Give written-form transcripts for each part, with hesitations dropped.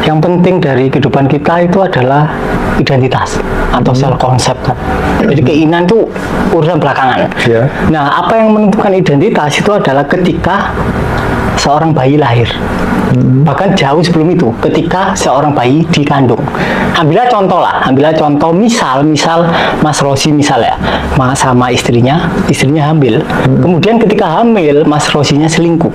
Yang penting dari kehidupan kita itu adalah identitas atau self concept kan. Jadi keinginan itu urusan belakangan. Ya. Nah, apa yang menentukan identitas itu adalah ketika seorang bayi lahir. Bahkan jauh sebelum itu, ketika seorang bayi dikandung. Ambillah contoh misal Mas Rosi misalnya, sama istrinya hamil. Kemudian ketika hamil, Mas Rosinya selingkuh.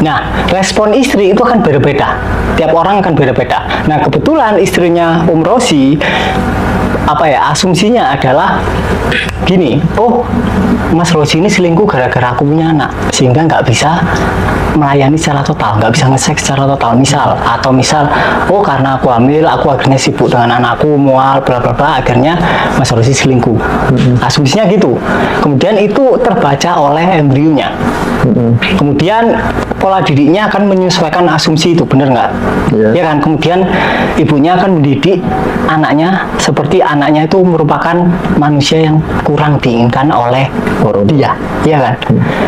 Nah, respon istri itu akan beda-beda. Tiap orang akan beda-beda. Nah, kebetulan istrinya Om Rosi, asumsinya adalah gini, oh Mas Rosi ini selingkuh gara-gara aku punya anak, sehingga nggak bisa melayani secara total, nggak bisa nge-seks secara total, misal, oh karena aku hamil, aku akhirnya sibuk dengan anakku, mual, bla bla bla, akhirnya Mas Rosi selingkuh. Asumsinya gitu. Kemudian itu terbaca oleh embrionya. Kemudian pola didiknya akan menyesuaikan asumsi itu, bener nggak? Ya kan. Kemudian ibunya akan mendidik anaknya seperti anaknya itu merupakan manusia yang kurang diinginkan oleh dia, ya kan?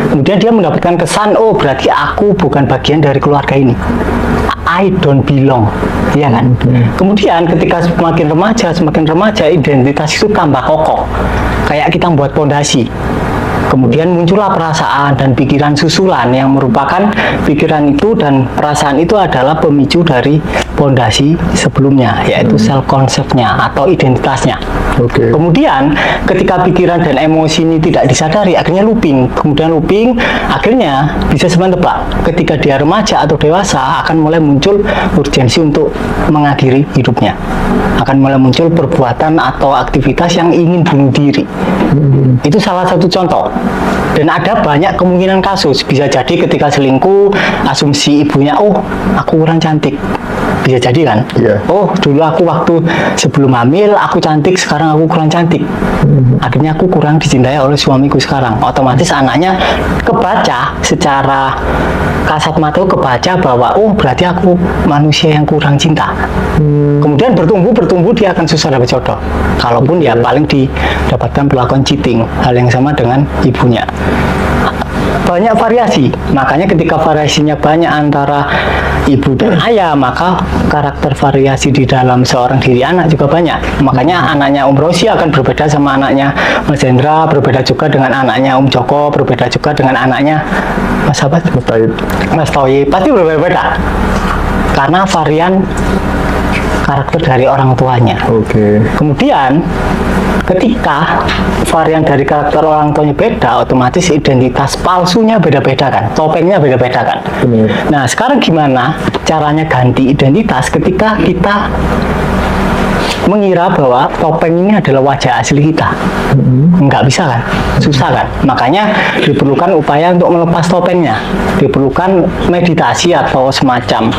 Kemudian dia mendapatkan kesan, oh berarti aku bukan bagian dari keluarga ini, I don't belong, ya kan? Kemudian ketika semakin remaja, identitas itu tambah kokoh, kayak kita membuat pondasi. Kemudian muncullah perasaan dan pikiran susulan yang merupakan pikiran itu dan perasaan itu adalah pemicu dari pondasi sebelumnya, yaitu self concept-nya atau identitasnya. Kemudian ketika pikiran dan emosi ini tidak disadari, akhirnya looping. Kemudian looping, akhirnya bisa sebentar ketika dia remaja atau dewasa akan mulai muncul urgensi untuk mengakhiri hidupnya. Akan mulai muncul perbuatan atau aktivitas yang ingin bunuh diri. Itu salah satu contoh. Dan ada banyak kemungkinan kasus. Bisa jadi ketika selingkuh, asumsi ibunya, oh aku kurang cantik. Bisa jadi kan? Oh dulu aku waktu sebelum hamil aku cantik, sekarang aku kurang cantik. Akhirnya aku kurang dicintai oleh suamiku sekarang. Otomatis anaknya kebaca secara kasat mata, kebaca bahwa oh berarti aku manusia yang kurang cinta. Kemudian bertumbuh dia akan susah dapat jodoh. Kalaupun ya paling didapatkan perlakuan cheating, hal yang sama dengan ibunya. Banyak variasi, makanya ketika variasinya banyak antara ibu dan ayah, maka karakter variasi di dalam seorang diri anak juga banyak. Makanya anaknya Om Rosi akan berbeda sama anaknya Mas Hendra, berbeda juga dengan anaknya Om Joko, berbeda juga dengan anaknya Mas Toyib, pasti berbeda-beda karena varian karakter dari orang tuanya. Kemudian ketika varian dari karakter orang tuanya beda, otomatis identitas palsunya beda-beda kan, topengnya beda-beda kan. Nah sekarang gimana caranya ganti identitas ketika kita mengira bahwa topeng ini adalah wajah asli kita? Nggak bisa kan, susah kan. Makanya diperlukan upaya untuk melepas topengnya, diperlukan meditasi atau semacam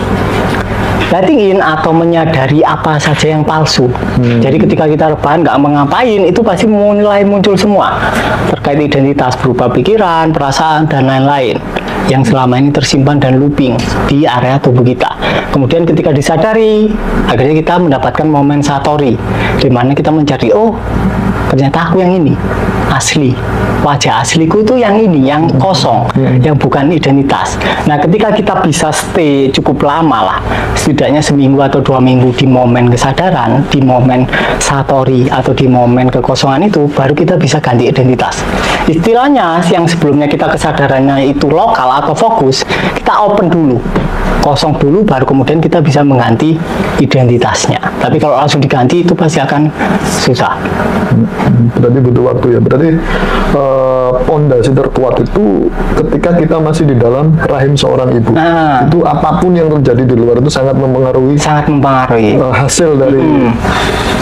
letting in atau menyadari apa saja yang palsu. Jadi ketika kita rebahan nggak mengapain, itu pasti mulai muncul semua terkait identitas berupa pikiran, perasaan, dan lain-lain yang selama ini tersimpan dan looping di area tubuh kita. Kemudian ketika disadari, akhirnya kita mendapatkan momen satori, di mana kita mencari, oh ternyata aku yang ini asli, wajah asliku itu yang ini, yang kosong, yang bukan identitas. Nah ketika kita bisa stay cukup lama lah, setidaknya seminggu atau 2 minggu di momen kesadaran, di momen satori atau di momen kekosongan itu, baru kita bisa ganti identitas. Istilahnya yang sebelumnya kita kesadarannya itu lokal atau fokus, kita open dulu, kosong dulu, baru kemudian kita bisa mengganti identitasnya. Tapi kalau langsung diganti itu pasti akan susah. Berarti butuh waktu ya. Berarti pondasi terkuat itu ketika kita masih di dalam rahim seorang ibu. Itu apapun yang terjadi di luar itu sangat mempengaruhi hasil dari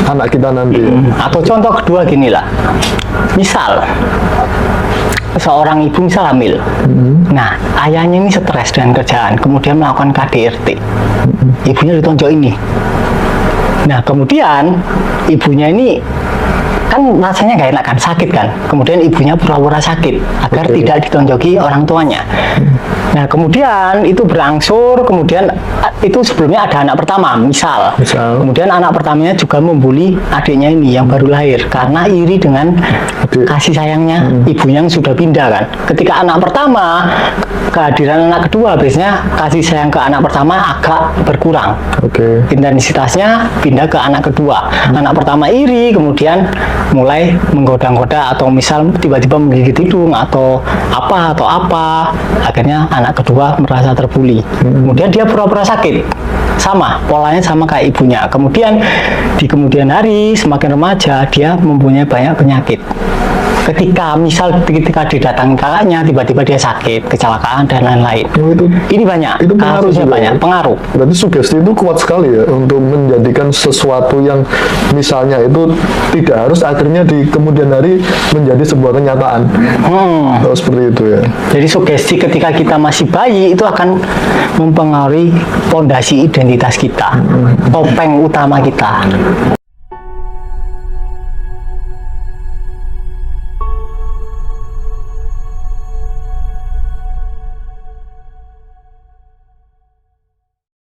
anak kita nanti. Atau contoh kedua gini lah, misal seorang ibu misal hamil, nah ayahnya ini stres dengan kerjaan, kemudian melakukan KDRT, ibunya ditonjok ini. Nah kemudian ibunya ini kan rasanya nggak enak kan, sakit kan. Kemudian ibunya pura-pura sakit agar tidak ditonjoki orang tuanya. Nah kemudian itu berangsur, kemudian itu sebelumnya ada anak pertama, misal. Kemudian anak pertamanya juga membuli adiknya ini yang baru lahir karena iri dengan kasih sayangnya ibunya yang sudah pindah kan. Ketika anak pertama kehadiran anak kedua, biasanya kasih sayang ke anak pertama agak berkurang. Intensitasnya pindah ke anak kedua. Anak pertama iri, kemudian mulai menggoda-goda atau misal tiba-tiba menggigit hidung atau apa, akhirnya anak kedua merasa terbuli. Kemudian dia pura-pura sakit, sama polanya sama kayak ibunya. Kemudian di kemudian hari semakin remaja dia mempunyai banyak penyakit. Ketika didatangi kakaknya, tiba-tiba dia sakit, kecelakaan dan lain-lain. Ini banyak, itu kasusnya banyak, pengaruh. Berarti sugesti itu kuat sekali ya untuk menjadikan sesuatu yang misalnya itu tidak harus akhirnya di kemudian hari menjadi sebuah kenyataan. Seperti itu ya. Jadi sugesti ketika kita masih bayi itu akan mempengaruhi fondasi identitas kita, topeng utama kita.